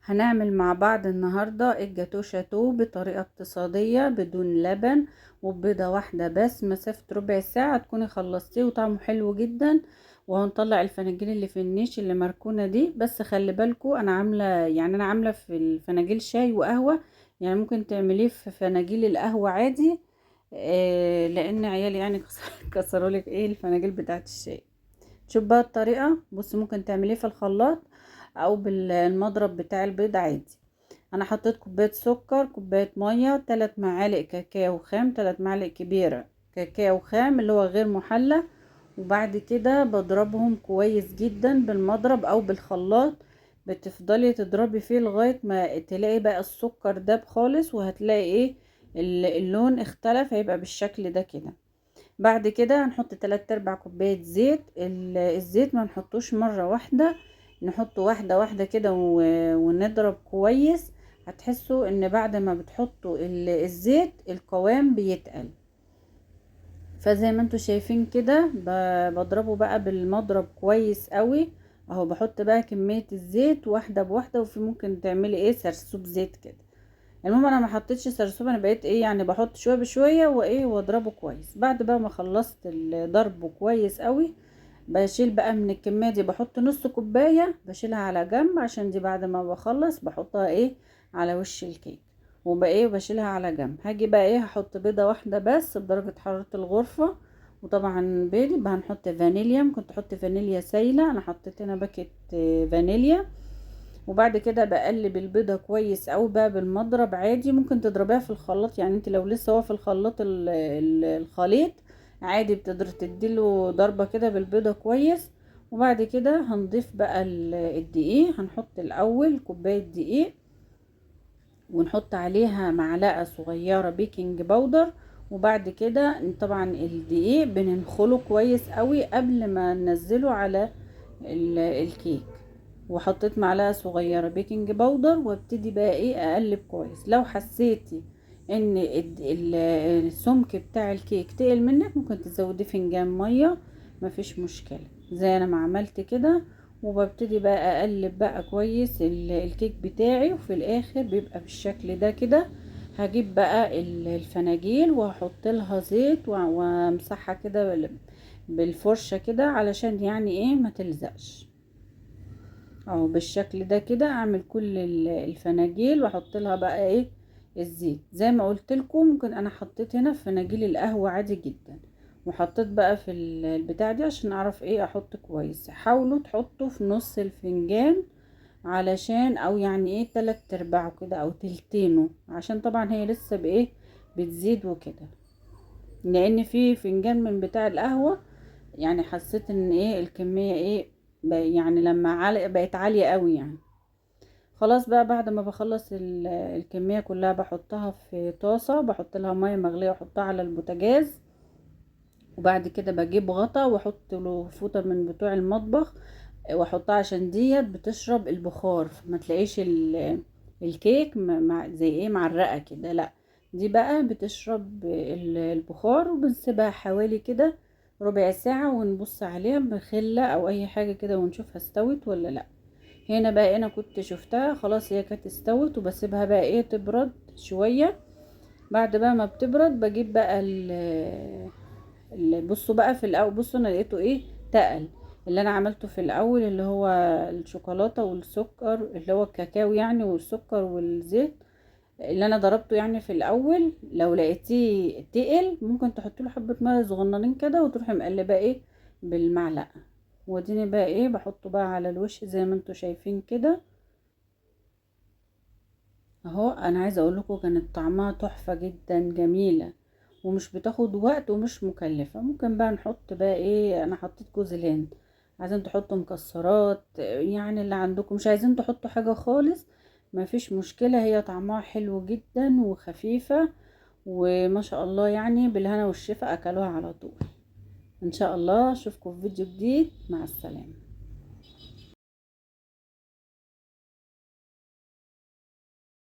هنعمل مع بعض النهاردة الجاتو شاتو بطريقة اقتصادية بدون لبن وبيضة واحدة بس. مسافة ربع ساعة تكوني خلصتيه وطعمه حلو جدا. وهنطلع الفناجيل اللي في النيش اللي مركونة دي، بس خلي بالكو انا عاملة في الفناجيل شاي وقهوة. يعني ممكن تعمليه في فناجيل القهوة عادي. لان عيالي يعني كسرولك الفناجيل بتاعت الشاي. شوف بقى الطريقة، بص ممكن تعمليه في الخلاط او بالمضرب بتاع البيض عادي. انا حطيت كوبايه سكر، كوبايه ميه، 3 معالق كاكاو خام، 3 معالق كبيره كاكاو خام اللي هو غير محلى. وبعد كده بضربهم كويس جدا بالمضرب او بالخلاط. بتفضلي تضربي فيه لغايه ما تلاقي بقى السكر داب خالص، وهتلاقي اللون اختلف، هيبقى بالشكل ده كده. بعد كده هنحط 3/4 كوباية زيت. الزيت ما نحطوش مرة واحدة، نحطه واحدة واحدة كده ونضرب كويس. هتحسوا ان بعد ما بتحطوا الزيت القوام بيتقل. فزي ما انتوا شايفين كده بضربه بقى بالمضرب كويس قوي. اهو بحط بقى كمية الزيت واحدة بواحدة، وفي ممكن تعملي سرسوب زيت كده. المهم انا ما حطيتش سرسوب، انا بقيت يعني بحط شويه بشويه واضربه كويس. بعد بقى ما خلصت الضرب كويس قوي، بشيل بقى من الكميه دي، بحط نص كوبايه بشيلها على جنب، عشان دي بعد ما بخلص بحطها على وش الكيك. وبقى بشيلها على جنب. هاجي بقى هحط بيضه واحده بس بدرجه حراره الغرفه. وطبعا بيض بقى هنحط فانيليا، ممكن تحط فانيليا سايله، انا حطيت هنا باكيت فانيليا. وبعد كده بقلب البيضة كويس او بقى بالمضرب عادي، ممكن تضربيها في الخلاط. يعني انت لو لسه هو في الخلاط الخليط عادي بتقدر تديله ضربة كده بالبيضة كويس. وبعد كده هنضيف بقى الدقيق. هنحط الاول كوباية دقيق، ونحط عليها معلقة صغيرة بيكنج باودر. وبعد كده طبعا الدقيق بننخله كويس قوي قبل ما ننزله على الكيك. وحطيت معلقة صغيرة بيكنج باودر، وابتدي بقى اقلب كويس. لو حسيتي ان السمك بتاع الكيك تقل منك، ممكن تزودي فنجان مية، مفيش مشكلة زي انا ما عملت كده. وببتدي بقى اقلب بقى كويس الكيك بتاعي، وفي الاخر بيبقى بالشكل ده كده. هجيب بقى الفناجيل وهحط لها زيت وامسحها كده بالفرشة كده، علشان يعني ما تلزقش. اهو بالشكل ده كده اعمل كل الفناجيل، واحط لها بقى الزيت. زي ما قلت لكم، ممكن انا حطيت هنا في فناجيل القهوة عادي جدا، وحطيت بقى في البتاع دي عشان اعرف احط كويس. حاولوا تحطوا في نص الفنجان، علشان او يعني 3/4 كده او تلتينه، عشان طبعا هي لسه بتزيد وكده. لان في فنجان من بتاع القهوة يعني حسيت ان الكمية يعني لما بقت عالية قوي يعني. خلاص بقى بعد ما بخلص الكمية كلها بحطها في طاسة، بحط لها مية مغلية واحطها على البوتاجاز. وبعد كده بجيب غطا واحط له فوطة من بتوع المطبخ واحطها، عشان ديت بتشرب البخار، ما تلاقيش الكيك مع زي معرقة كده، لا دي بقى بتشرب البخار. وبنسيبها حوالي كده ربع ساعة، ونبص عليها بخلة او اي حاجة كده ونشوفها استوت ولا لا. هنا بقى انا كنت شفتها خلاص، هي كانت استوت. وبسيبها بقى تبرد شوية. بعد بقى ما بتبرد بجيب بقى بصوا بقى في الاول، بصوا انا لقيته تقل. اللي انا عملته في الاول اللي هو الشوكولاتة والسكر، اللي هو الكاكاو يعني، والسكر والزيت اللي انا ضربته يعني في الاول. لو لقيتيه تقل ممكن تحطي له حبة مية صغننين كده، وتروحي مقلبة بالمعلقة. واديني بقى بحطه بقى على الوش زي ما انتوا شايفين كده. اهو انا عايزه اقول لكم كانت طعمها تحفه جدا جميله، ومش بتاخد وقت ومش مكلفه. ممكن بقى نحط بقى انا حطيت جوز الهند. عايزين تحطوا مكسرات يعني اللي عندكم، مش عايزين تحطوا حاجه خالص ما فيش مشكله. هي طعمها حلو جدا وخفيفه، وما شاء الله يعني بالهنا والشفا اكلوها على طول. ان شاء الله اشوفكم في فيديو جديد، مع السلامه.